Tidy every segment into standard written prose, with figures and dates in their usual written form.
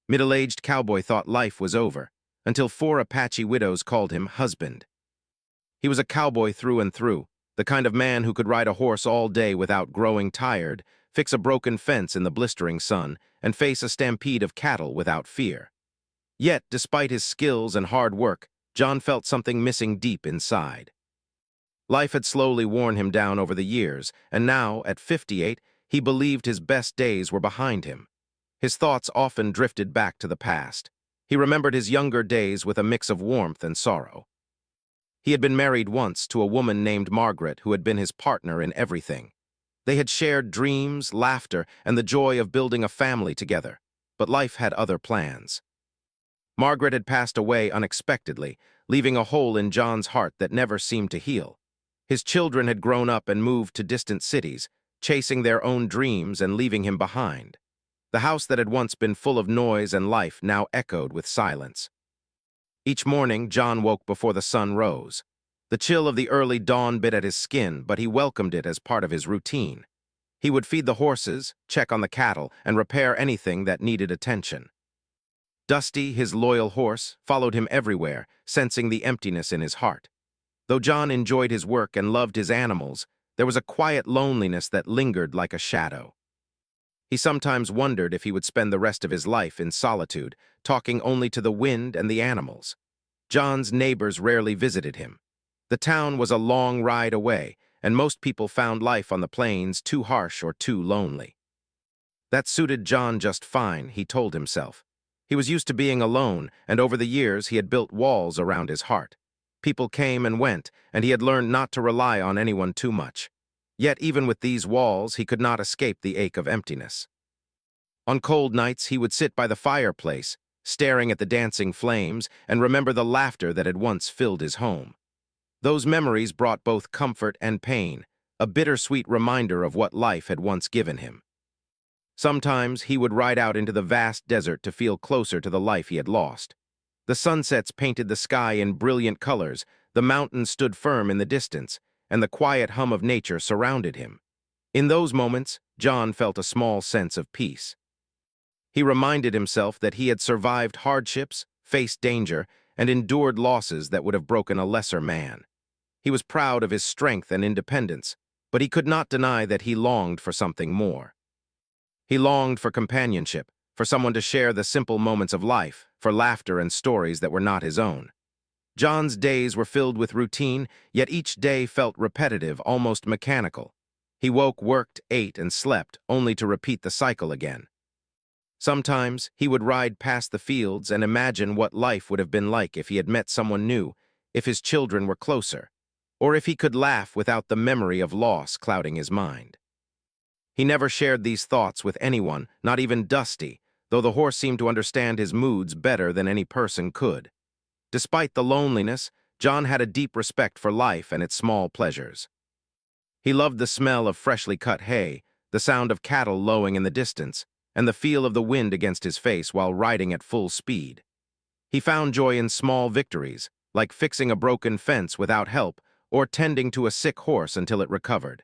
Middle-aged Cowboy thought life was over, until 4 Apache widows called him husband. He was a cowboy through and through, the kind of man who could ride a horse all day without growing tired, fix a broken fence in the blistering sun, and face a stampede of cattle without fear. Yet, despite his skills and hard work, John felt something missing deep inside. Life had slowly worn him down over the years, and now, at 58, he believed his best days were behind him. His thoughts often drifted back to the past. He remembered his younger days with a mix of warmth and sorrow. He had been married once to a woman named Margaret who had been his partner in everything. They had shared dreams, laughter, and the joy of building a family together, but life had other plans. Margaret had passed away unexpectedly, leaving a hole in John's heart that never seemed to heal. His children had grown up and moved to distant cities, chasing their own dreams and leaving him behind. The house that had once been full of noise and life now echoed with silence. Each morning, John woke before the sun rose. The chill of the early dawn bit at his skin, but he welcomed it as part of his routine. He would feed the horses, check on the cattle, and repair anything that needed attention. Dusty, his loyal horse, followed him everywhere, sensing the emptiness in his heart. Though John enjoyed his work and loved his animals, there was a quiet loneliness that lingered like a shadow. He sometimes wondered if he would spend the rest of his life in solitude, talking only to the wind and the animals. John's neighbors rarely visited him. The town was a long ride away, and most people found life on the plains too harsh or too lonely. That suited John just fine, he told himself. He was used to being alone, and over the years he had built walls around his heart. People came and went, and he had learned not to rely on anyone too much. Yet even with these walls, he could not escape the ache of emptiness. On cold nights, he would sit by the fireplace, staring at the dancing flames, and remember the laughter that had once filled his home. Those memories brought both comfort and pain, a bittersweet reminder of what life had once given him. Sometimes he would ride out into the vast desert to feel closer to the life he had lost. The sunsets painted the sky in brilliant colors, the mountains stood firm in the distance, and the quiet hum of nature surrounded him. In those moments, John felt a small sense of peace. He reminded himself that he had survived hardships, faced danger, and endured losses that would have broken a lesser man. He was proud of his strength and independence, but he could not deny that he longed for something more. He longed for companionship, for someone to share the simple moments of life, for laughter and stories that were not his own. John's days were filled with routine, yet each day felt repetitive, almost mechanical. He woke, worked, ate, and slept, only to repeat the cycle again. Sometimes he would ride past the fields and imagine what life would have been like if he had met someone new, if his children were closer, or if he could laugh without the memory of loss clouding his mind. He never shared these thoughts with anyone, not even Dusty, though the horse seemed to understand his moods better than any person could. Despite the loneliness, John had a deep respect for life and its small pleasures. He loved the smell of freshly cut hay, the sound of cattle lowing in the distance, and the feel of the wind against his face while riding at full speed. He found joy in small victories, like fixing a broken fence without help or tending to a sick horse until it recovered.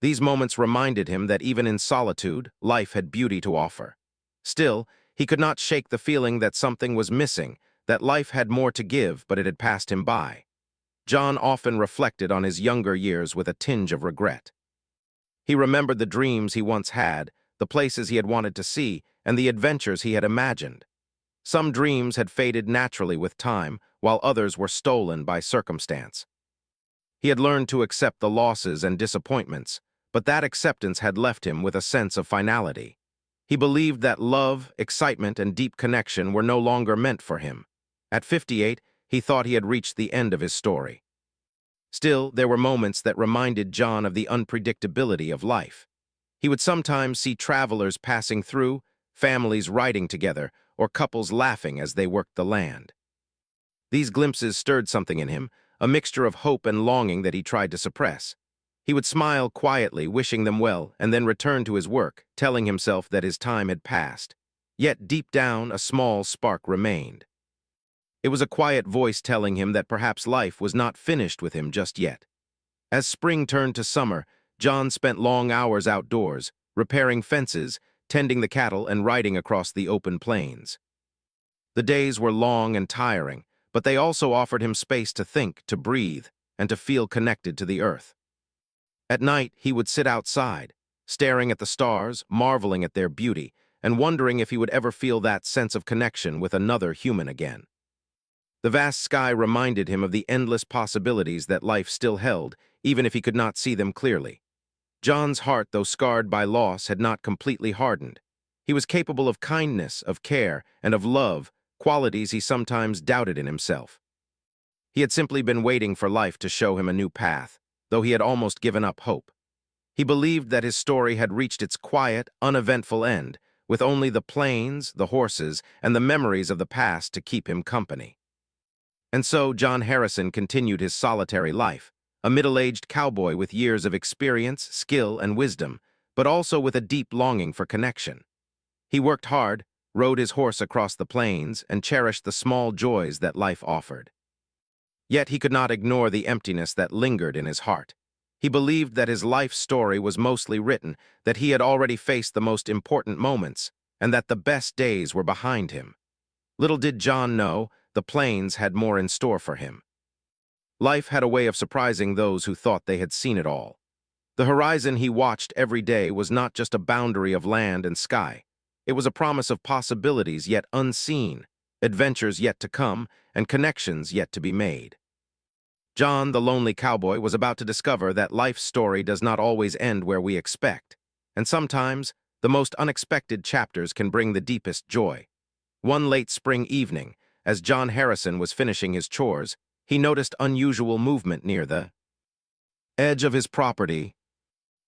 These moments reminded him that even in solitude, life had beauty to offer. Still, he could not shake the feeling that something was missing, that life had more to give, but it had passed him by. John often reflected on his younger years with a tinge of regret. He remembered the dreams he once had, the places he had wanted to see, and the adventures he had imagined. Some dreams had faded naturally with time, while others were stolen by circumstance. He had learned to accept the losses and disappointments, but that acceptance had left him with a sense of finality. He believed that love, excitement, and deep connection were no longer meant for him. At 58, he thought he had reached the end of his story. Still, there were moments that reminded John of the unpredictability of life. He would sometimes see travelers passing through, families riding together, or couples laughing as they worked the land. These glimpses stirred something in him, a mixture of hope and longing that he tried to suppress. He would smile quietly, wishing them well, and then return to his work, telling himself that his time had passed. Yet deep down, a small spark remained. It was a quiet voice telling him that perhaps life was not finished with him just yet. As spring turned to summer, John spent long hours outdoors, repairing fences, tending the cattle and riding across the open plains. The days were long and tiring, but they also offered him space to think, to breathe, and to feel connected to the earth. At night, he would sit outside, staring at the stars, marveling at their beauty, and wondering if he would ever feel that sense of connection with another human again. The vast sky reminded him of the endless possibilities that life still held, even if he could not see them clearly. John's heart, though scarred by loss, had not completely hardened. He was capable of kindness, of care, and of love, qualities he sometimes doubted in himself. He had simply been waiting for life to show him a new path, though he had almost given up hope. He believed that his story had reached its quiet, uneventful end, with only the plains, the horses, and the memories of the past to keep him company. And so John Harrison continued his solitary life, a middle-aged cowboy with years of experience, skill, and wisdom, but also with a deep longing for connection. He worked hard, rode his horse across the plains, and cherished the small joys that life offered. Yet he could not ignore the emptiness that lingered in his heart. He believed that his life story was mostly written, that he had already faced the most important moments, and that the best days were behind him. Little did John know, the plains had more in store for him. Life had a way of surprising those who thought they had seen it all. The horizon he watched every day was not just a boundary of land and sky. It was a promise of possibilities yet unseen, adventures yet to come, and connections yet to be made. John, the lonely cowboy, was about to discover that life's story does not always end where we expect, and sometimes the most unexpected chapters can bring the deepest joy. One late spring evening, as John Harrison was finishing his chores, he noticed unusual movement near the edge of his property.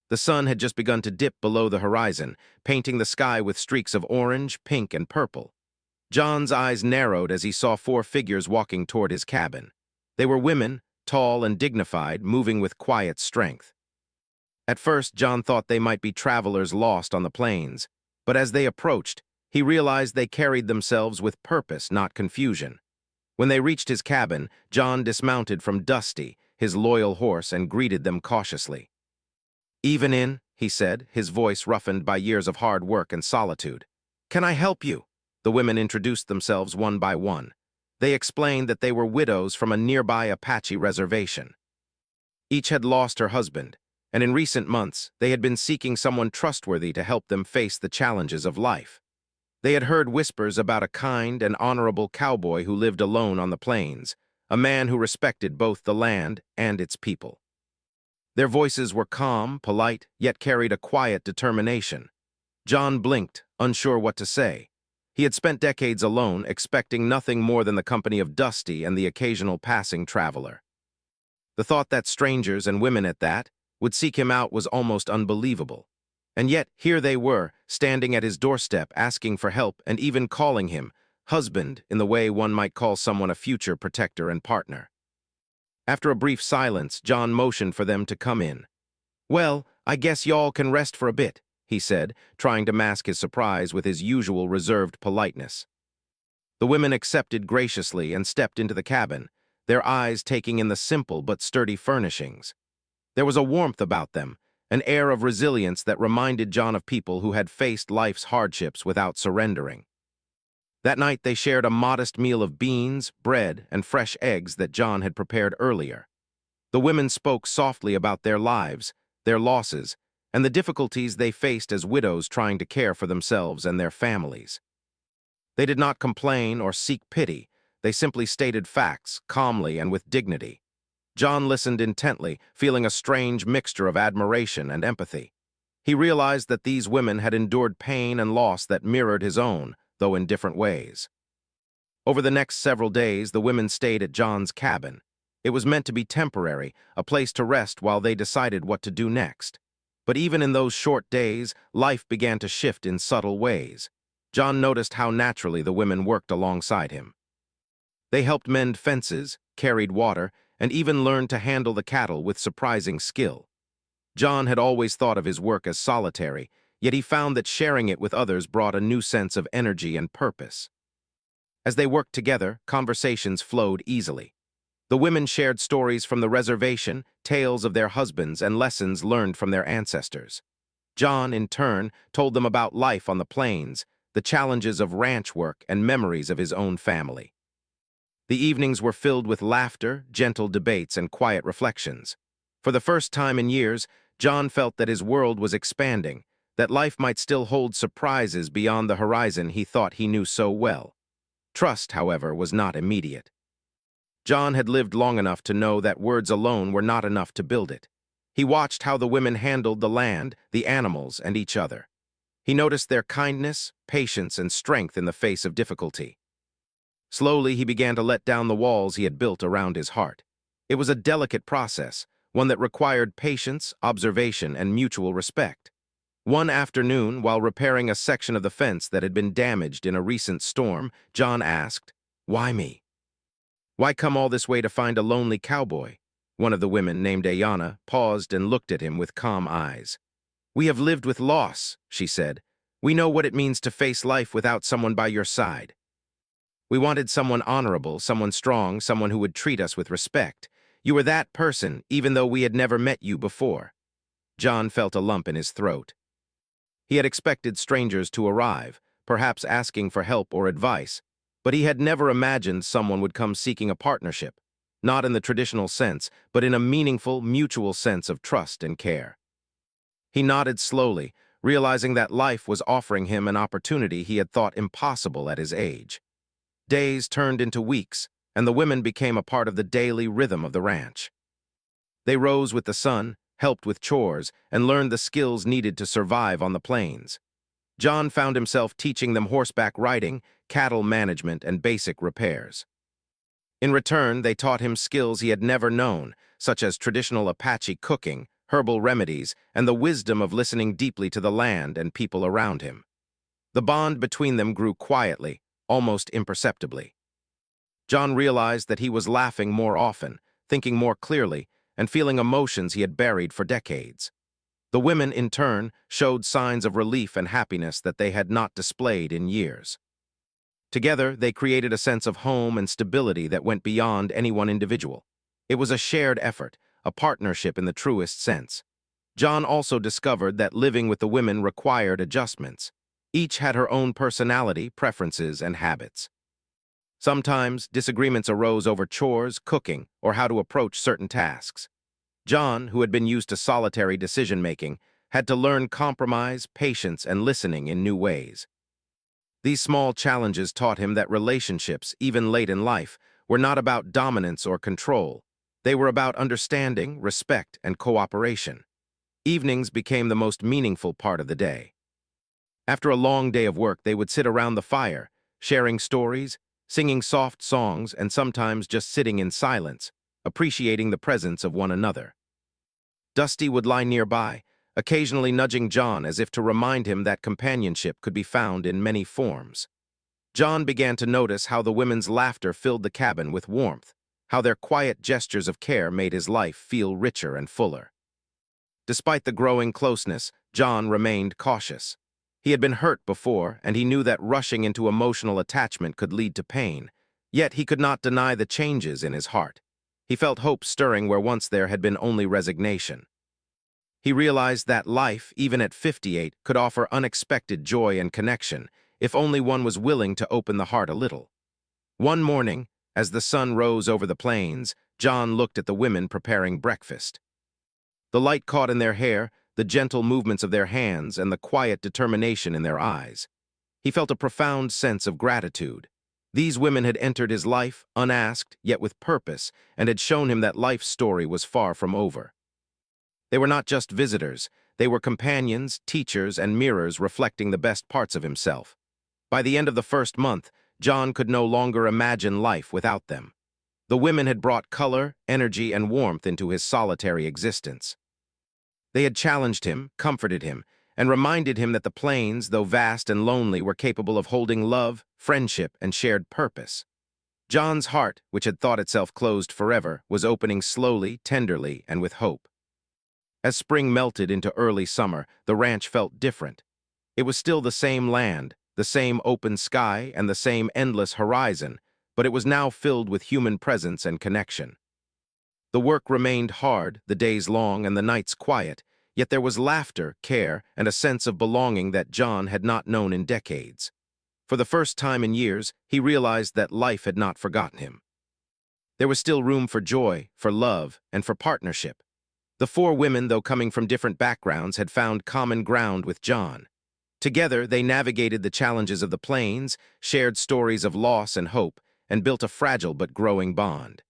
The sun had just begun to dip below the horizon, painting the sky with streaks of orange, pink, and purple. John's eyes narrowed as he saw 4 figures walking toward his cabin. They were women, tall and dignified, moving with quiet strength. At first, John thought they might be travelers lost on the plains, but as they approached, he realized they carried themselves with purpose, not confusion. When they reached his cabin, John dismounted from Dusty, his loyal horse, and greeted them cautiously. "Even in," he said, his voice roughened by years of hard work and solitude. "Can I help you?" The women introduced themselves one by one. They explained that they were widows from a nearby Apache reservation. Each had lost her husband, and in recent months, they had been seeking someone trustworthy to help them face the challenges of life. They had heard whispers about a kind and honorable cowboy who lived alone on the plains, a man who respected both the land and its people. Their voices were calm, polite, yet carried a quiet determination. John blinked, unsure what to say. He had spent decades alone, expecting nothing more than the company of Dusty and the occasional passing traveler. The thought that strangers, and women at that, would seek him out was almost unbelievable. And yet, here they were, standing at his doorstep, asking for help and even calling him husband in the way one might call someone a future protector and partner. After a brief silence, John motioned for them to come in. "Well, I guess y'all can rest for a bit," he said, trying to mask his surprise with his usual reserved politeness. The women accepted graciously and stepped into the cabin, their eyes taking in the simple but sturdy furnishings. There was a warmth about them, an air of resilience that reminded John of people who had faced life's hardships without surrendering. That night they shared a modest meal of beans, bread, and fresh eggs that John had prepared earlier. The women spoke softly about their lives, their losses, and the difficulties they faced as widows trying to care for themselves and their families. They did not complain or seek pity, they simply stated facts, calmly and with dignity. John listened intently, feeling a strange mixture of admiration and empathy. He realized that these women had endured pain and loss that mirrored his own, though in different ways. Over the next several days, the women stayed at John's cabin. It was meant to be temporary, a place to rest while they decided what to do next. But even in those short days, life began to shift in subtle ways. John noticed how naturally the women worked alongside him. They helped mend fences, carried water, and even learned to handle the cattle with surprising skill. John had always thought of his work as solitary, yet he found that sharing it with others brought a new sense of energy and purpose. As they worked together, conversations flowed easily. The women shared stories from the reservation, tales of their husbands, and lessons learned from their ancestors. John, in turn, told them about life on the plains, the challenges of ranch work, and memories of his own family. The evenings were filled with laughter, gentle debates, and quiet reflections. For the first time in years, John felt that his world was expanding, that life might still hold surprises beyond the horizon he thought he knew so well. Trust, however, was not immediate. John had lived long enough to know that words alone were not enough to build it. He watched how the women handled the land, the animals, and each other. He noticed their kindness, patience, and strength in the face of difficulty. Slowly, he began to let down the walls he had built around his heart. It was a delicate process, one that required patience, observation, and mutual respect. One afternoon, while repairing a section of the fence that had been damaged in a recent storm, John asked, "Why me? Why come all this way to find a lonely cowboy?" One of the women, named Ayana, paused and looked at him with calm eyes. "We have lived with loss," she said. "We know what it means to face life without someone by your side. We wanted someone honorable, someone strong, someone who would treat us with respect. You were that person, even though we had never met you before." John felt a lump in his throat. He had expected strangers to arrive, perhaps asking for help or advice, but he had never imagined someone would come seeking a partnership, not in the traditional sense, but in a meaningful, mutual sense of trust and care. He nodded slowly, realizing that life was offering him an opportunity he had thought impossible at his age. Days turned into weeks, and the women became a part of the daily rhythm of the ranch. They rose with the sun, helped with chores, and learned the skills needed to survive on the plains. John found himself teaching them horseback riding, cattle management, and basic repairs. In return, they taught him skills he had never known, such as traditional Apache cooking, herbal remedies, and the wisdom of listening deeply to the land and people around him. The bond between them grew quietly, almost imperceptibly. John realized that he was laughing more often, thinking more clearly, and feeling emotions he had buried for decades. The women, in turn, showed signs of relief and happiness that they had not displayed in years. Together, they created a sense of home and stability that went beyond any one individual. It was a shared effort, a partnership in the truest sense. John also discovered that living with the women required adjustments. Each had her own personality, preferences, and habits. Sometimes, disagreements arose over chores, cooking, or how to approach certain tasks. John, who had been used to solitary decision-making, had to learn compromise, patience, and listening in new ways. These small challenges taught him that relationships, even late in life, were not about dominance or control. They were about understanding, respect, and cooperation. Evenings became the most meaningful part of the day. After a long day of work, they would sit around the fire, sharing stories, singing soft songs, and sometimes just sitting in silence, appreciating the presence of one another. Dusty would lie nearby, occasionally nudging John as if to remind him that companionship could be found in many forms. John began to notice how the women's laughter filled the cabin with warmth, how their quiet gestures of care made his life feel richer and fuller. Despite the growing closeness, John remained cautious. He had been hurt before, and he knew that rushing into emotional attachment could lead to pain. Yet he could not deny the changes in his heart. He felt hope stirring where once there had been only resignation. He realized that life, even at 58, could offer unexpected joy and connection, if only one was willing to open the heart a little. One morning, as the sun rose over the plains, John looked at the women preparing breakfast. The light caught in their hair, the gentle movements of their hands, and the quiet determination in their eyes. He felt a profound sense of gratitude. These women had entered his life, unasked, yet with purpose, and had shown him that life's story was far from over. They were not just visitors, they were companions, teachers, and mirrors reflecting the best parts of himself. By the end of the first month, John could no longer imagine life without them. The women had brought color, energy, and warmth into his solitary existence. They had challenged him, comforted him, and reminded him that the plains, though vast and lonely, were capable of holding love, friendship, and shared purpose. John's heart, which had thought itself closed forever, was opening slowly, tenderly, and with hope. As spring melted into early summer, the ranch felt different. It was still the same land, the same open sky, and the same endless horizon, but it was now filled with human presence and connection. The work remained hard, the days long, and the nights quiet, Yet there was laughter, care, and a sense of belonging that John had not known in decades. For the first time in years, he realized that life had not forgotten him. There was still room for joy, for love, and for partnership. The four women, though coming from different backgrounds, had found common ground with John. Together, they navigated the challenges of the plains, shared stories of loss and hope, and built a fragile but growing bond.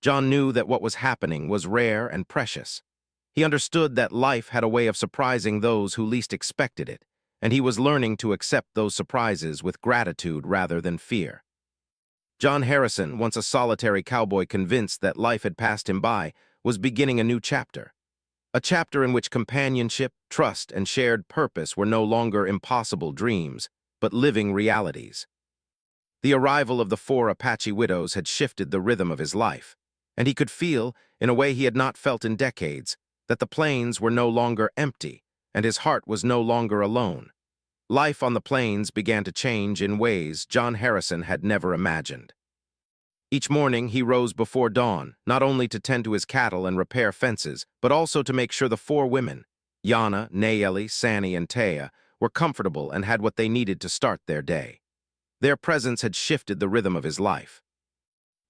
John knew that what was happening was rare and precious. He understood that life had a way of surprising those who least expected it, and he was learning to accept those surprises with gratitude rather than fear. John Harrison, once a solitary cowboy convinced that life had passed him by, was beginning a new chapter. A chapter in which companionship, trust, and shared purpose were no longer impossible dreams, but living realities. The arrival of the four Apache widows had shifted the rhythm of his life, and he could feel, in a way he had not felt in decades, that the plains were no longer empty, and his heart was no longer alone. Life on the plains began to change in ways John Harrison had never imagined. Each morning he rose before dawn, not only to tend to his cattle and repair fences, but also to make sure the four women, Yana, Nayeli, Sani, and Taya, were comfortable and had what they needed to start their day. Their presence had shifted the rhythm of his life.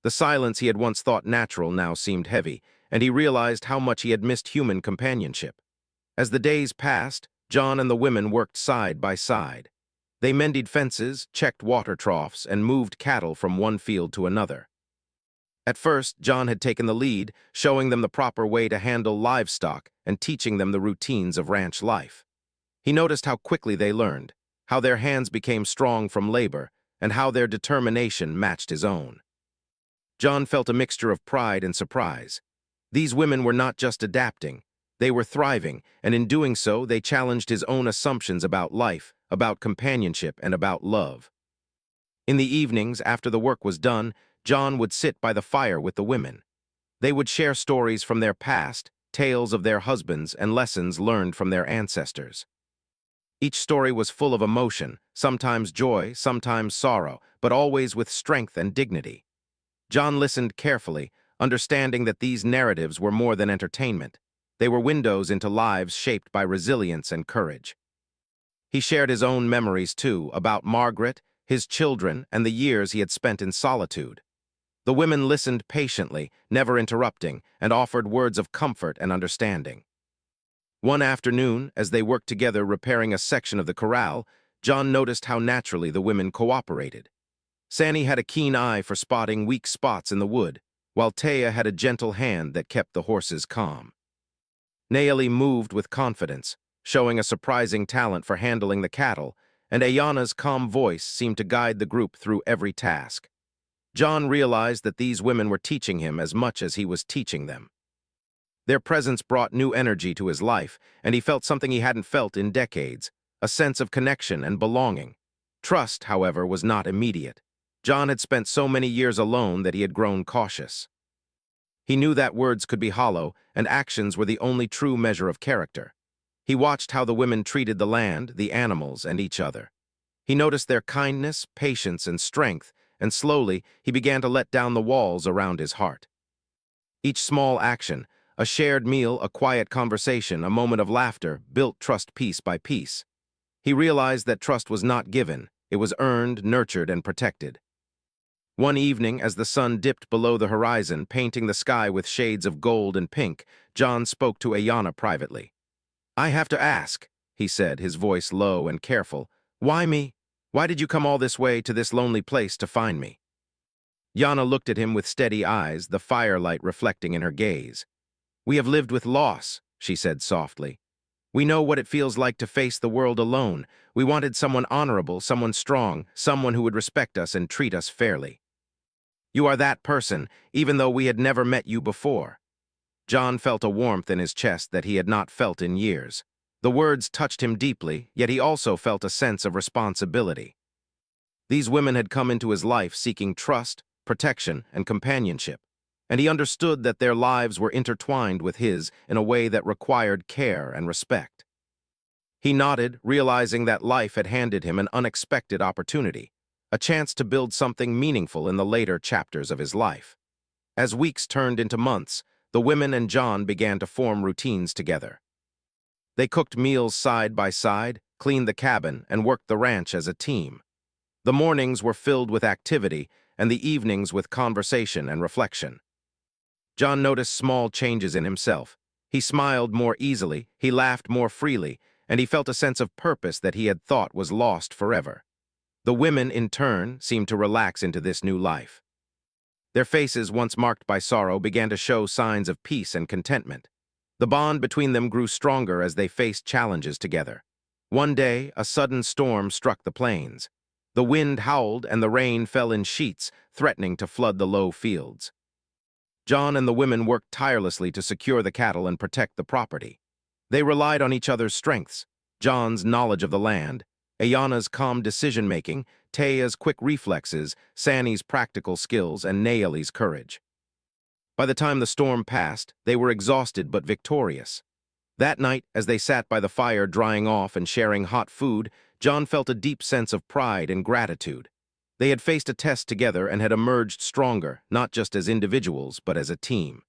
The silence he had once thought natural now seemed heavy, and he realized how much he had missed human companionship. As the days passed, John and the women worked side by side. They mended fences, checked water troughs, and moved cattle from one field to another. At first, John had taken the lead, showing them the proper way to handle livestock and teaching them the routines of ranch life. He noticed how quickly they learned, how their hands became strong from labor, and how their determination matched his own. John felt a mixture of pride and surprise. These women were not just adapting, they were thriving, and in doing so, they challenged his own assumptions about life, about companionship, and about love. In the evenings, after the work was done, John would sit by the fire with the women. They would share stories from their past, tales of their husbands, and lessons learned from their ancestors. Each story was full of emotion, sometimes joy, sometimes sorrow, but always with strength and dignity. John listened carefully, understanding that these narratives were more than entertainment. They were windows into lives shaped by resilience and courage. He shared his own memories, too, about Margaret, his children, and the years he had spent in solitude. The women listened patiently, never interrupting, and offered words of comfort and understanding. One afternoon, as they worked together repairing a section of the corral, John noticed how naturally the women cooperated. Sani had a keen eye for spotting weak spots in the wood, while Taya had a gentle hand that kept the horses calm. Nayeli moved with confidence, showing a surprising talent for handling the cattle, and Ayana's calm voice seemed to guide the group through every task. John realized that these women were teaching him as much as he was teaching them. Their presence brought new energy to his life, and he felt something he hadn't felt in decades, a sense of connection and belonging. Trust, however, was not immediate. John had spent so many years alone that he had grown cautious. He knew that words could be hollow, and actions were the only true measure of character. He watched how the women treated the land, the animals, and each other. He noticed their kindness, patience, and strength, and slowly he began to let down the walls around his heart. Each small action, a shared meal, a quiet conversation, a moment of laughter, built trust piece by piece. He realized that trust was not given, it was earned, nurtured, and protected. One evening, as the sun dipped below the horizon, painting the sky with shades of gold and pink, John spoke to Ayana privately. "I have to ask," he said, his voice low and careful. "Why me? Why did you come all this way to this lonely place to find me?" Yana looked at him with steady eyes, the firelight reflecting in her gaze. "We have lived with loss," she said softly. "We know what it feels like to face the world alone. We wanted someone honorable, someone strong, someone who would respect us and treat us fairly. You are that person, even though we had never met you before." John felt a warmth in his chest that he had not felt in years. The words touched him deeply, yet he also felt a sense of responsibility. These women had come into his life seeking trust, protection, and companionship, and he understood that their lives were intertwined with his in a way that required care and respect. He nodded, realizing that life had handed him an unexpected opportunity, a chance to build something meaningful in the later chapters of his life. As weeks turned into months, the women and John began to form routines together. They cooked meals side by side, cleaned the cabin, and worked the ranch as a team. The mornings were filled with activity, and the evenings with conversation and reflection. John noticed small changes in himself. He smiled more easily, he laughed more freely, and he felt a sense of purpose that he had thought was lost forever. The women, in turn, seemed to relax into this new life. Their faces, once marked by sorrow, began to show signs of peace and contentment. The bond between them grew stronger as they faced challenges together. One day, a sudden storm struck the plains. The wind howled and the rain fell in sheets, threatening to flood the low fields. John and the women worked tirelessly to secure the cattle and protect the property. They relied on each other's strengths: John's knowledge of the land, Ayana's calm decision-making, Taya's quick reflexes, Sanny's practical skills, and Nayeli's courage. By the time the storm passed, they were exhausted but victorious. That night, as they sat by the fire drying off and sharing hot food, John felt a deep sense of pride and gratitude. They had faced a test together and had emerged stronger, not just as individuals, but as a team.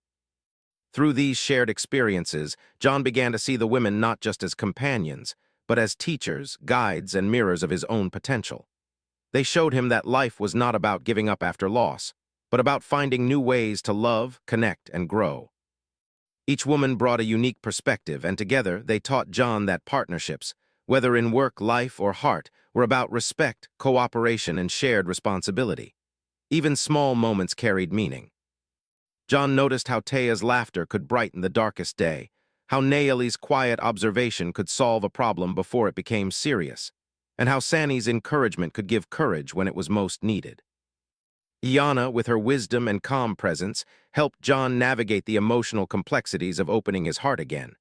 Through these shared experiences, John began to see the women not just as companions, but as teachers, guides, and mirrors of his own potential. They showed him that life was not about giving up after loss, but about finding new ways to love, connect, and grow. Each woman brought a unique perspective, and together they taught John that partnerships, whether in work, life, or heart, were about respect, cooperation, and shared responsibility. Even small moments carried meaning. John noticed how Taya's laughter could brighten the darkest day, how Nayeli's quiet observation could solve a problem before it became serious, and how Sanny's encouragement could give courage when it was most needed. Iana, with her wisdom and calm presence, helped John navigate the emotional complexities of opening his heart again.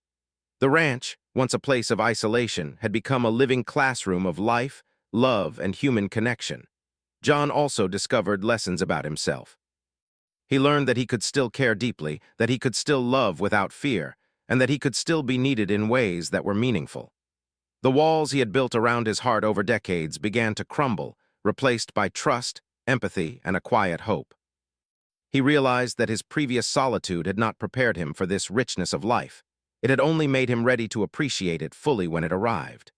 The ranch, once a place of isolation, had become a living classroom of life, love, and human connection. John also discovered lessons about himself. He learned that he could still care deeply, that he could still love without fear, and that he could still be needed in ways that were meaningful. The walls he had built around his heart over decades began to crumble, replaced by trust, empathy, and a quiet hope. He realized that his previous solitude had not prepared him for this richness of life. It had only made him ready to appreciate it fully when it arrived.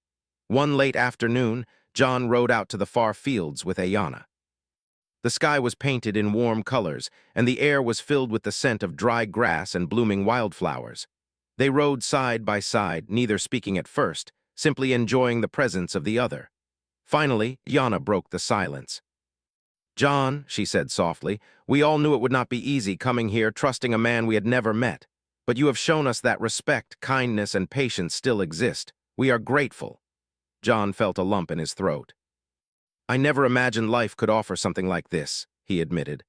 One late afternoon, John rode out to the far fields with Ayana. The sky was painted in warm colors, and the air was filled with the scent of dry grass and blooming wildflowers. They rode side by side, neither speaking at first, simply enjoying the presence of the other. Finally, Yana broke the silence. "John," she said softly, "we all knew it would not be easy coming here trusting a man we had never met. But you have shown us that respect, kindness, and patience still exist. We are grateful." John felt a lump in his throat. "I never imagined life could offer something like this," he admitted.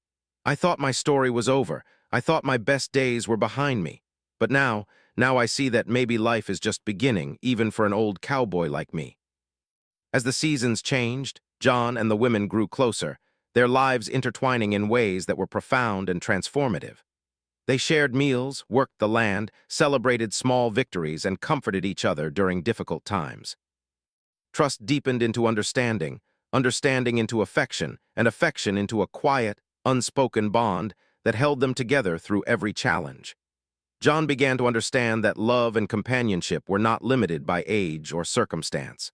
"I thought my story was over. I thought my best days were behind me. But now I see that maybe life is just beginning, even for an old cowboy like me." As the seasons changed, John and the women grew closer, their lives intertwining in ways that were profound and transformative. They shared meals, worked the land, celebrated small victories, and comforted each other during difficult times. Trust deepened into understanding, understanding into affection, and affection into a quiet, unspoken bond that held them together through every challenge. John began to understand that love and companionship were not limited by age or circumstance.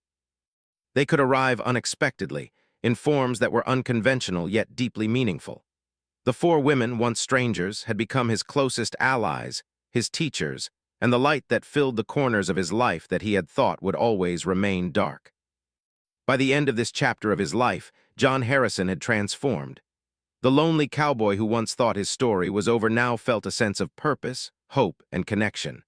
They could arrive unexpectedly, in forms that were unconventional yet deeply meaningful. The four women, once strangers, had become his closest allies, his teachers, and the light that filled the corners of his life that he had thought would always remain dark. By the end of this chapter of his life, John Harrison had transformed. The lonely cowboy who once thought his story was over now felt a sense of purpose, hope, and connection.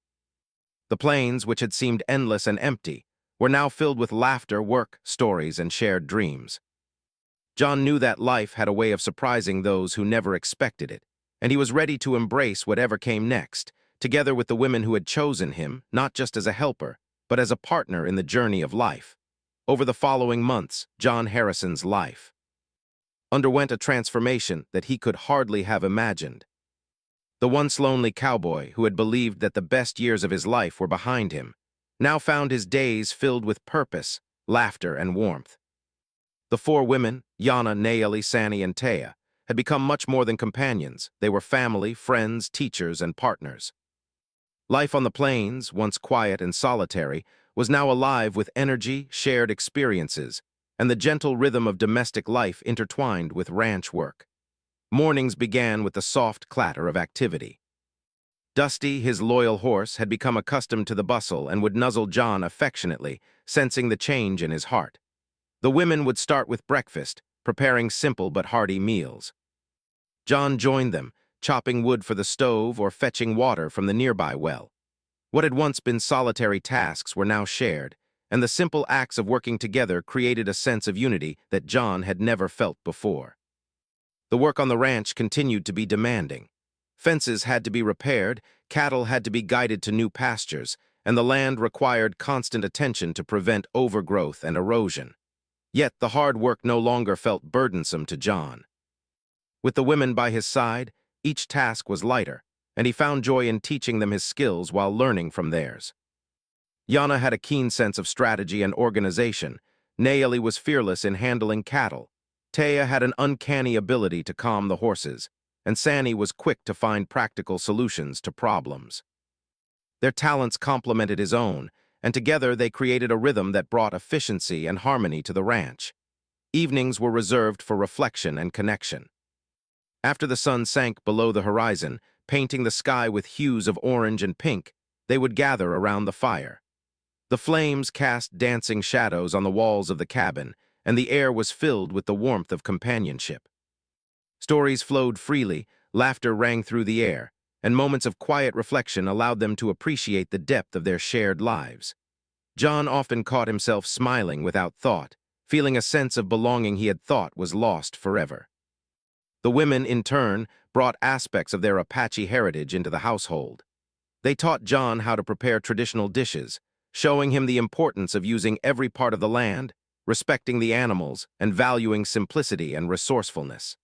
The plains, which had seemed endless and empty, were now filled with laughter, work, stories, and shared dreams. John knew that life had a way of surprising those who never expected it, and he was ready to embrace whatever came next, together with the women who had chosen him, not just as a helper, but as a partner in the journey of life. Over the following months, John Harrison's life underwent a transformation that he could hardly have imagined. The once lonely cowboy, who had believed that the best years of his life were behind him, now found his days filled with purpose, laughter, and warmth. The four women, Yana, Nayeli, Sanny, and Taya, had become much more than companions. They were family, friends, teachers, and partners. Life on the plains, once quiet and solitary, was now alive with energy, shared experiences, and the gentle rhythm of domestic life intertwined with ranch work. Mornings began with the soft clatter of activity. Dusty, his loyal horse, had become accustomed to the bustle and would nuzzle John affectionately, sensing the change in his heart. The women would start with breakfast, preparing simple but hearty meals. John joined them, chopping wood for the stove or fetching water from the nearby well. What had once been solitary tasks were now shared, and the simple acts of working together created a sense of unity that John had never felt before. The work on the ranch continued to be demanding. Fences had to be repaired, cattle had to be guided to new pastures, and the land required constant attention to prevent overgrowth and erosion. Yet the hard work no longer felt burdensome to John. With the women by his side, each task was lighter, and he found joy in teaching them his skills while learning from theirs. Yana had a keen sense of strategy and organization. Naeli was fearless in handling cattle. Taya had an uncanny ability to calm the horses, and Sani was quick to find practical solutions to problems. Their talents complemented his own, and together they created a rhythm that brought efficiency and harmony to the ranch. Evenings were reserved for reflection and connection. After the sun sank below the horizon, painting the sky with hues of orange and pink, they would gather around the fire. The flames cast dancing shadows on the walls of the cabin, and the air was filled with the warmth of companionship. Stories flowed freely, laughter rang through the air, and moments of quiet reflection allowed them to appreciate the depth of their shared lives. John often caught himself smiling without thought, feeling a sense of belonging he had thought was lost forever. The women, in turn, brought aspects of their Apache heritage into the household. They taught John how to prepare traditional dishes, showing him the importance of using every part of the land, respecting the animals, and valuing simplicity and resourcefulness.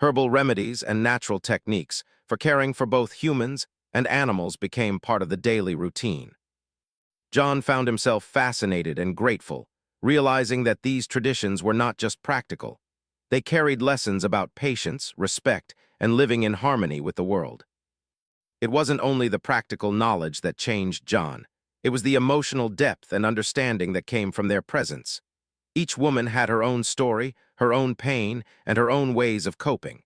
Herbal remedies and natural techniques for caring for both humans and animals became part of the daily routine. John found himself fascinated and grateful, realizing that these traditions were not just practical. They carried lessons about patience, respect, and living in harmony with the world. It wasn't only the practical knowledge that changed John. It was the emotional depth and understanding that came from their presence. Each woman had her own story, her own pain, and her own ways of coping.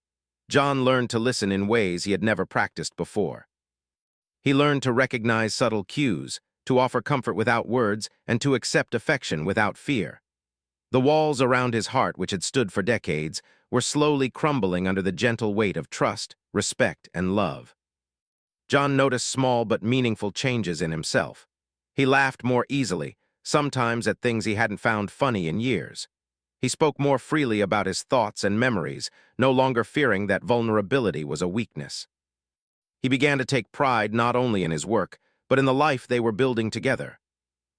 John learned to listen in ways he had never practiced before. He learned to recognize subtle cues, to offer comfort without words, and to accept affection without fear. The walls around his heart, which had stood for decades, were slowly crumbling under the gentle weight of trust, respect, and love. John noticed small but meaningful changes in himself. He laughed more easily, sometimes at things he hadn't found funny in years. He spoke more freely about his thoughts and memories, no longer fearing that vulnerability was a weakness. He began to take pride not only in his work, but in the life they were building together.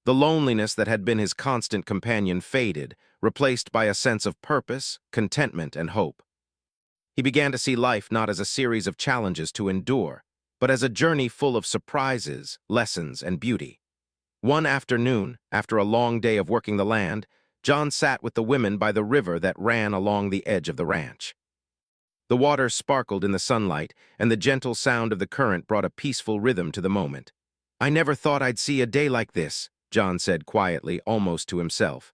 The loneliness that had been his constant companion faded, replaced by a sense of purpose, contentment, and hope. He began to see life not as a series of challenges to endure, but as a journey full of surprises, lessons, and beauty. One afternoon, after a long day of working the land, John sat with the women by the river that ran along the edge of the ranch. The water sparkled in the sunlight, and the gentle sound of the current brought a peaceful rhythm to the moment. "I never thought I'd see a day like this," John said quietly, almost to himself.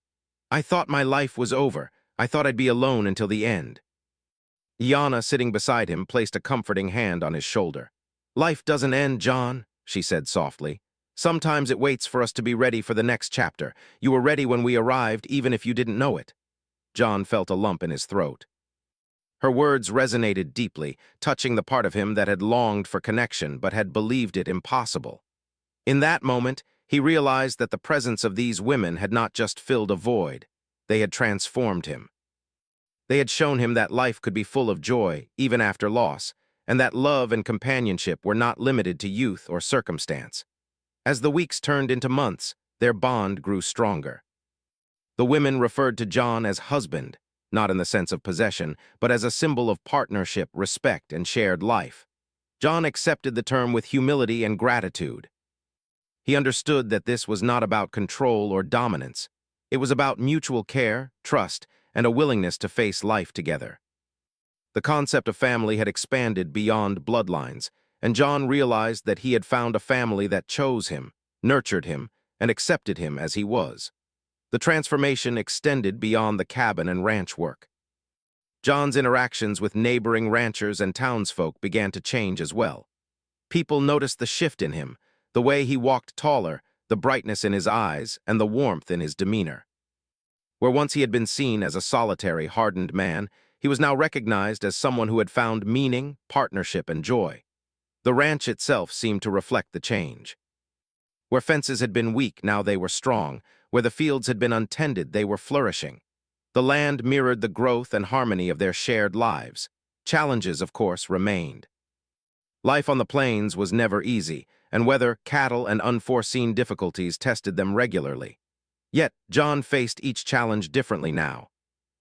"I thought my life was over. I thought I'd be alone until the end." Yana, sitting beside him, placed a comforting hand on his shoulder. "Life doesn't end, John," she said softly. "Sometimes it waits for us to be ready for the next chapter. You were ready when we arrived, even if you didn't know it." John felt a lump in his throat. Her words resonated deeply, touching the part of him that had longed for connection but had believed it impossible. In that moment, he realized that the presence of these women had not just filled a void. They had transformed him. They had shown him that life could be full of joy, even after loss, and that love and companionship were not limited to youth or circumstance. As the weeks turned into months, their bond grew stronger. The women referred to John as husband, not in the sense of possession, but as a symbol of partnership, respect, and shared life. John accepted the term with humility and gratitude. He understood that this was not about control or dominance. It was about mutual care, trust, and a willingness to face life together. The concept of family had expanded beyond bloodlines, and John realized that he had found a family that chose him, nurtured him, and accepted him as he was. The transformation extended beyond the cabin and ranch work. John's interactions with neighboring ranchers and townsfolk began to change as well. People noticed the shift in him, the way he walked taller, the brightness in his eyes, and the warmth in his demeanor. Where once he had been seen as a solitary, hardened man, he was now recognized as someone who had found meaning, partnership, and joy. The ranch itself seemed to reflect the change. Where fences had been weak, now they were strong. Where the fields had been untended, they were flourishing. The land mirrored the growth and harmony of their shared lives. Challenges, of course, remained. Life on the plains was never easy, and weather, cattle, and unforeseen difficulties tested them regularly. Yet, John faced each challenge differently now.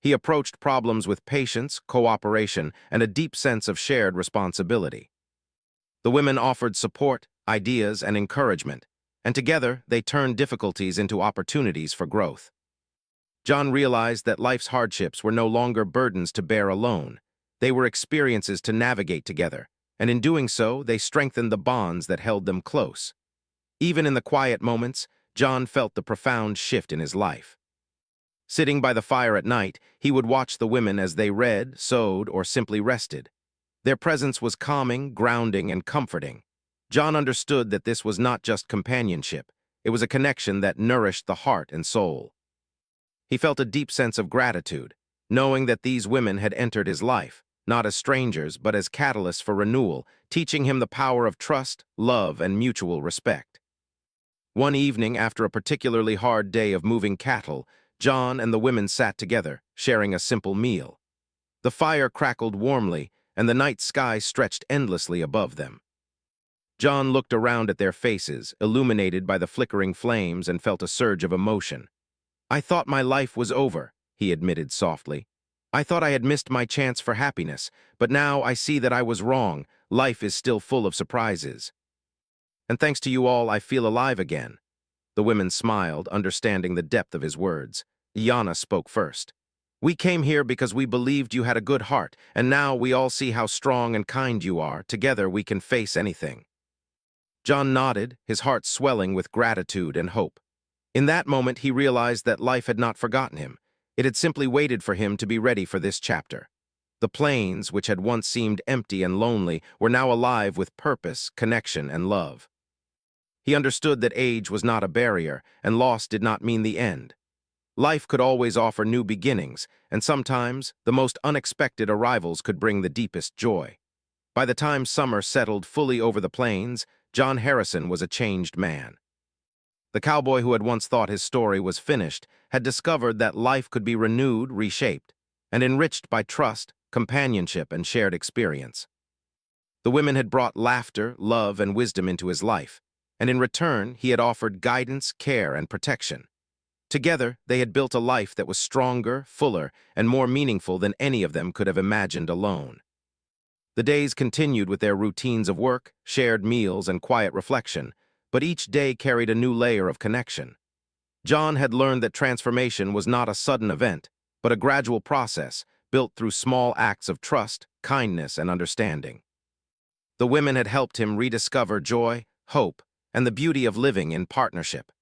He approached problems with patience, cooperation, and a deep sense of shared responsibility. The women offered support, ideas, and encouragement, and together they turned difficulties into opportunities for growth. John realized that life's hardships were no longer burdens to bear alone. They were experiences to navigate together, and in doing so, they strengthened the bonds that held them close. Even in the quiet moments, John felt the profound shift in his life. Sitting by the fire at night, he would watch the women as they read, sewed, or simply rested. Their presence was calming, grounding, and comforting. John understood that this was not just companionship. It was a connection that nourished the heart and soul. He felt a deep sense of gratitude, knowing that these women had entered his life, not as strangers, but as catalysts for renewal, teaching him the power of trust, love, and mutual respect. One evening, after a particularly hard day of moving cattle, John and the women sat together, sharing a simple meal. The fire crackled warmly, and the night sky stretched endlessly above them. John looked around at their faces, illuminated by the flickering flames, and felt a surge of emotion. "I thought my life was over," he admitted softly. "I thought I had missed my chance for happiness, but now I see that I was wrong. Life is still full of surprises. And thanks to you all, I feel alive again." The women smiled, understanding the depth of his words. Yana spoke first. "We came here because we believed you had a good heart, and now we all see how strong and kind you are. Together we can face anything." John nodded, his heart swelling with gratitude and hope. In that moment, he realized that life had not forgotten him. It had simply waited for him to be ready for this chapter. The plains, which had once seemed empty and lonely, were now alive with purpose, connection, and love. He understood that age was not a barrier, and loss did not mean the end. Life could always offer new beginnings, and sometimes the most unexpected arrivals could bring the deepest joy. By the time summer settled fully over the plains, John Harrison was a changed man. The cowboy who had once thought his story was finished had discovered that life could be renewed, reshaped, and enriched by trust, companionship, and shared experience. The women had brought laughter, love, and wisdom into his life, and in return, he had offered guidance, care, and protection. Together, they had built a life that was stronger, fuller, and more meaningful than any of them could have imagined alone. The days continued with their routines of work, shared meals, and quiet reflection, but each day carried a new layer of connection. John had learned that transformation was not a sudden event, but a gradual process built through small acts of trust, kindness, and understanding. The women had helped him rediscover joy, hope, and the beauty of living in partnership.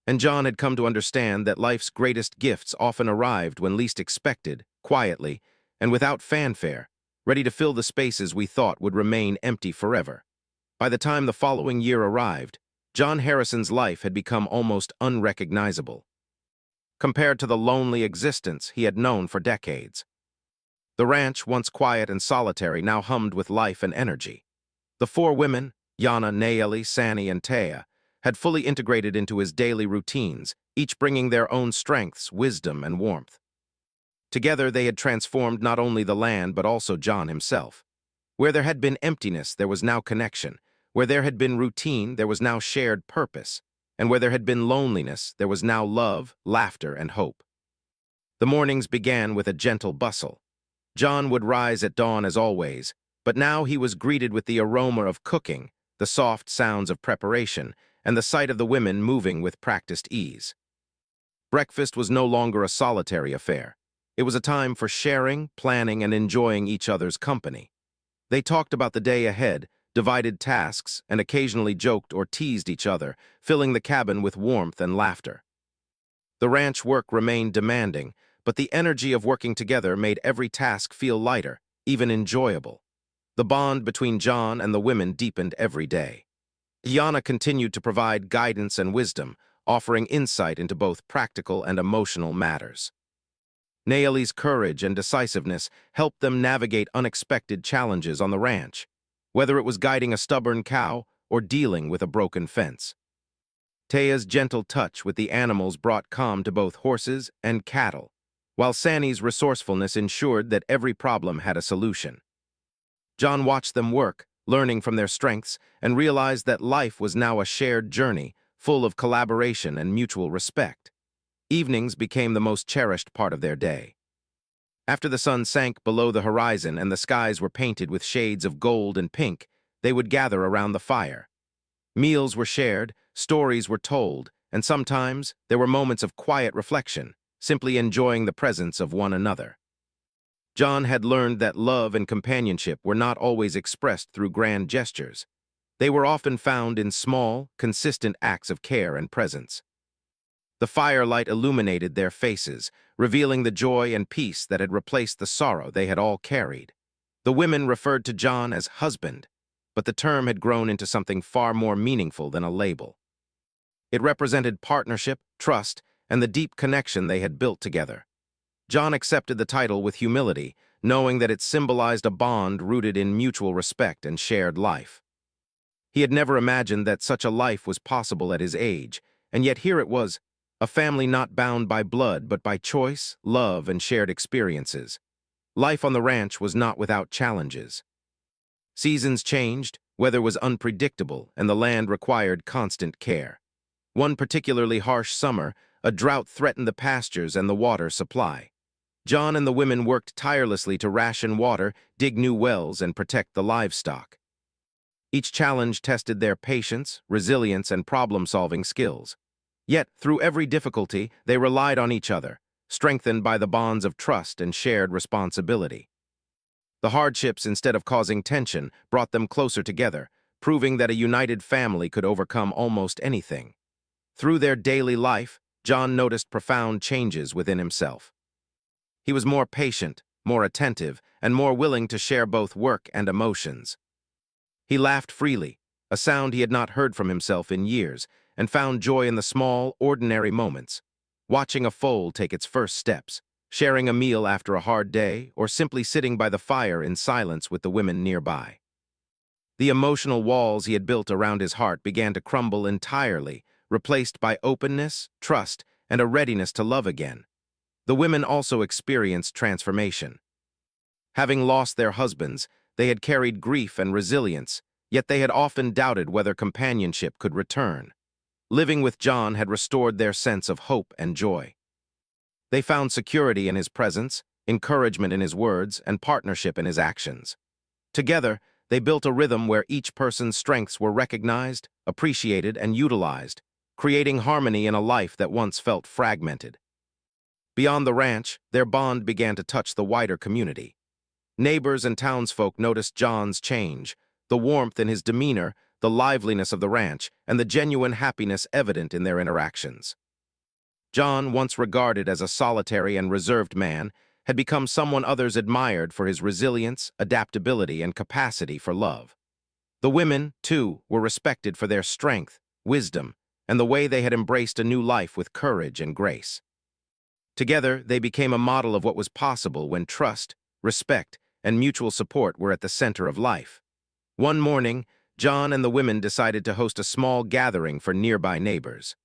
And John had come to understand that life's greatest gifts often arrived when least expected, quietly, and without fanfare, ready to fill the spaces we thought would remain empty forever. By the time the following year arrived, John Harrison's life had become almost unrecognizable, compared to the lonely existence he had known for decades. The ranch, once quiet and solitary, now hummed with life and energy. The four women, Yana, Nayeli, Sani, and Taya, had fully integrated into his daily routines, each bringing their own strengths, wisdom, and warmth. Together, they had transformed not only the land but also John himself. Where there had been emptiness, there was now connection. Where there had been routine, there was now shared purpose. And where there had been loneliness, there was now love, laughter, and hope. The mornings began with a gentle bustle. John would rise at dawn as always, but now he was greeted with the aroma of cooking, the soft sounds of preparation, and the sight of the women moving with practiced ease. Breakfast was no longer a solitary affair. It was a time for sharing, planning, and enjoying each other's company. They talked about the day ahead, divided tasks, and occasionally joked or teased each other, filling the cabin with warmth and laughter. The ranch work remained demanding, but the energy of working together made every task feel lighter, even enjoyable. The bond between John and the women deepened every day. Yana continued to provide guidance and wisdom, offering insight into both practical and emotional matters. Naomi's courage and decisiveness helped them navigate unexpected challenges on the ranch, whether it was guiding a stubborn cow or dealing with a broken fence. Taya's gentle touch with the animals brought calm to both horses and cattle, while Sanny's resourcefulness ensured that every problem had a solution. John watched them work, learning from their strengths, and realized that life was now a shared journey, full of collaboration and mutual respect. Evenings became the most cherished part of their day. After the sun sank below the horizon and the skies were painted with shades of gold and pink, they would gather around the fire. Meals were shared, stories were told, and sometimes there were moments of quiet reflection, simply enjoying the presence of one another. John had learned that love and companionship were not always expressed through grand gestures. They were often found in small, consistent acts of care and presence. The firelight illuminated their faces, revealing the joy and peace that had replaced the sorrow they had all carried. The women referred to John as husband, but the term had grown into something far more meaningful than a label. It represented partnership, trust, and the deep connection they had built together. John accepted the title with humility, knowing that it symbolized a bond rooted in mutual respect and shared life. He had never imagined that such a life was possible at his age, and yet here it was, a family not bound by blood but by choice, love, and shared experiences. Life on the ranch was not without challenges. Seasons changed, weather was unpredictable, and the land required constant care. One particularly harsh summer, a drought threatened the pastures and the water supply. John and the women worked tirelessly to ration water, dig new wells, and protect the livestock. Each challenge tested their patience, resilience, and problem-solving skills. Yet, through every difficulty, they relied on each other, strengthened by the bonds of trust and shared responsibility. The hardships, instead of causing tension, brought them closer together, proving that a united family could overcome almost anything. Through their daily life, John noticed profound changes within himself. He was more patient, more attentive, and more willing to share both work and emotions. He laughed freely, a sound he had not heard from himself in years, and found joy in the small, ordinary moments, watching a foal take its first steps, sharing a meal after a hard day, or simply sitting by the fire in silence with the women nearby. The emotional walls he had built around his heart began to crumble entirely, replaced by openness, trust, and a readiness to love again. The women also experienced transformation. Having lost their husbands, they had carried grief and resilience, yet they had often doubted whether companionship could return. Living with John had restored their sense of hope and joy. They found security in his presence, encouragement in his words, and partnership in his actions. Together, they built a rhythm where each person's strengths were recognized, appreciated, and utilized, creating harmony in a life that once felt fragmented. Beyond the ranch, their bond began to touch the wider community. Neighbors and townsfolk noticed John's change, the warmth in his demeanor, the liveliness of the ranch, and the genuine happiness evident in their interactions. John, once regarded as a solitary and reserved man, had become someone others admired for his resilience, adaptability, and capacity for love. The women, too, were respected for their strength, wisdom, and the way they had embraced a new life with courage and grace. Together, they became a model of what was possible when trust, respect, and mutual support were at the center of life. One morning, John and the women decided to host a small gathering for nearby neighbors.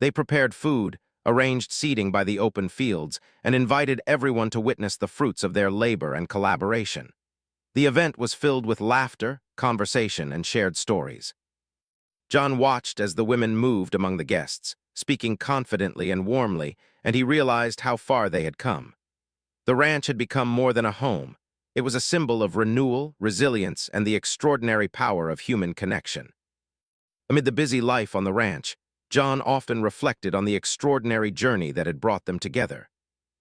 They prepared food, arranged seating by the open fields, and invited everyone to witness the fruits of their labor and collaboration. The event was filled with laughter, conversation, and shared stories. John watched as the women moved among the guests, speaking confidently and warmly, and he realized how far they had come. The ranch had become more than a home. It was a symbol of renewal, resilience, and the extraordinary power of human connection. Amid the busy life on the ranch, John often reflected on the extraordinary journey that had brought them together.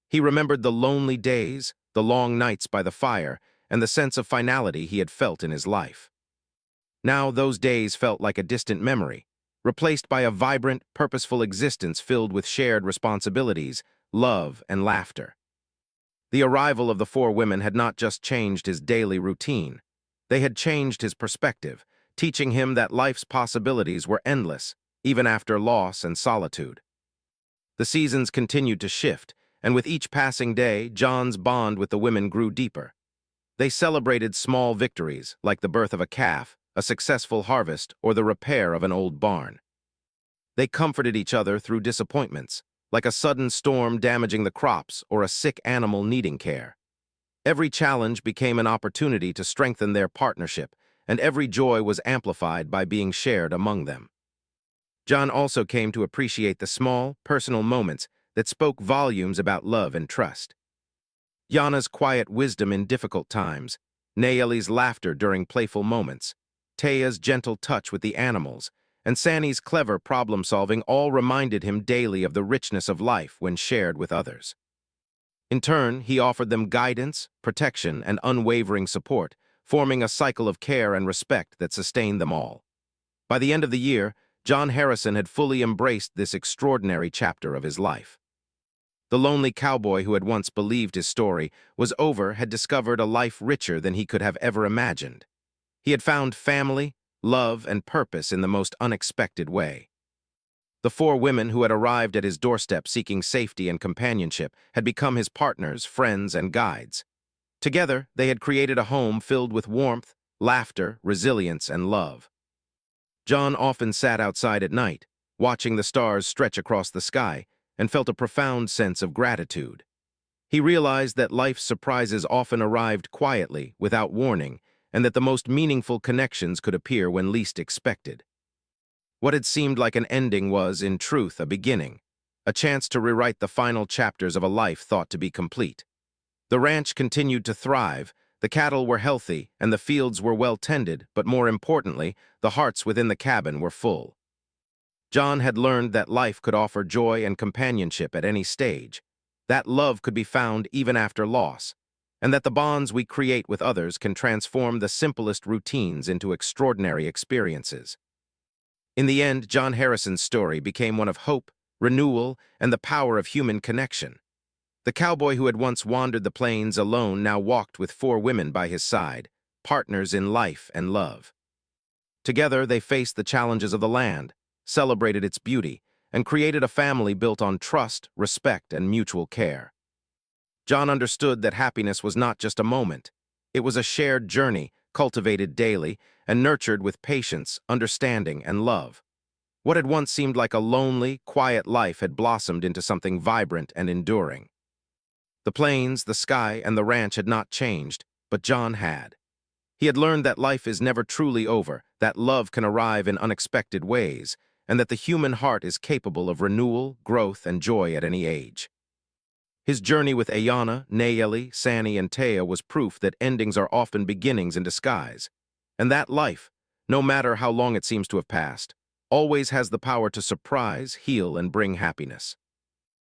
He remembered the lonely days, the long nights by the fire, and the sense of finality he had felt in his life. Now those days felt like a distant memory, replaced by a vibrant, purposeful existence filled with shared responsibilities, love, and laughter. The arrival of the four women had not just changed his daily routine. They had changed his perspective, teaching him that life's possibilities were endless, even after loss and solitude. The seasons continued to shift, and with each passing day, John's bond with the women grew deeper. They celebrated small victories, like the birth of a calf, a successful harvest, or the repair of an old barn. They comforted each other through disappointments, like a sudden storm damaging the crops or a sick animal needing care. Every challenge became an opportunity to strengthen their partnership, and every joy was amplified by being shared among them. John also came to appreciate the small, personal moments that spoke volumes about love and trust. Yana's quiet wisdom in difficult times, Nayeli's laughter during playful moments, Taya's gentle touch with the animals, and Sanny's clever problem-solving all reminded him daily of the richness of life when shared with others. In turn, he offered them guidance, protection, and unwavering support, forming a cycle of care and respect that sustained them all. By the end of the year, John Harrison had fully embraced this extraordinary chapter of his life. The lonely cowboy who had once believed his story had discovered a life richer than he could have ever imagined. He had found family, love, and purpose in the most unexpected way. The four women who had arrived at his doorstep seeking safety and companionship had become his partners, friends, and guides. Together, they had created a home filled with warmth, laughter, resilience, and love. John often sat outside at night, watching the stars stretch across the sky, and felt a profound sense of gratitude. He realized that life's surprises often arrived quietly, without warning, and that the most meaningful connections could appear when least expected. What had seemed like an ending was, in truth, a beginning, a chance to rewrite the final chapters of a life thought to be complete. The ranch continued to thrive, the cattle were healthy, and the fields were well tended, but more importantly, the hearts within the cabin were full. John had learned that life could offer joy and companionship at any stage, that love could be found even after loss, and that the bonds we create with others can transform the simplest routines into extraordinary experiences. In the end, John Harrison's story became one of hope, renewal, and the power of human connection. The cowboy who had once wandered the plains alone now walked with four women by his side, partners in life and love. Together, they faced the challenges of the land, celebrated its beauty, and created a family built on trust, respect, and mutual care. John understood that happiness was not just a moment. It was a shared journey, cultivated daily, and nurtured with patience, understanding, and love. What had once seemed like a lonely, quiet life had blossomed into something vibrant and enduring. The plains, the sky, and the ranch had not changed, but John had. He had learned that life is never truly over, that love can arrive in unexpected ways, and that the human heart is capable of renewal, growth, and joy at any age. His journey with Ayana, Nayeli, Sanny, and Taya was proof that endings are often beginnings in disguise, and that life, no matter how long it seems to have passed, always has the power to surprise, heal, and bring happiness.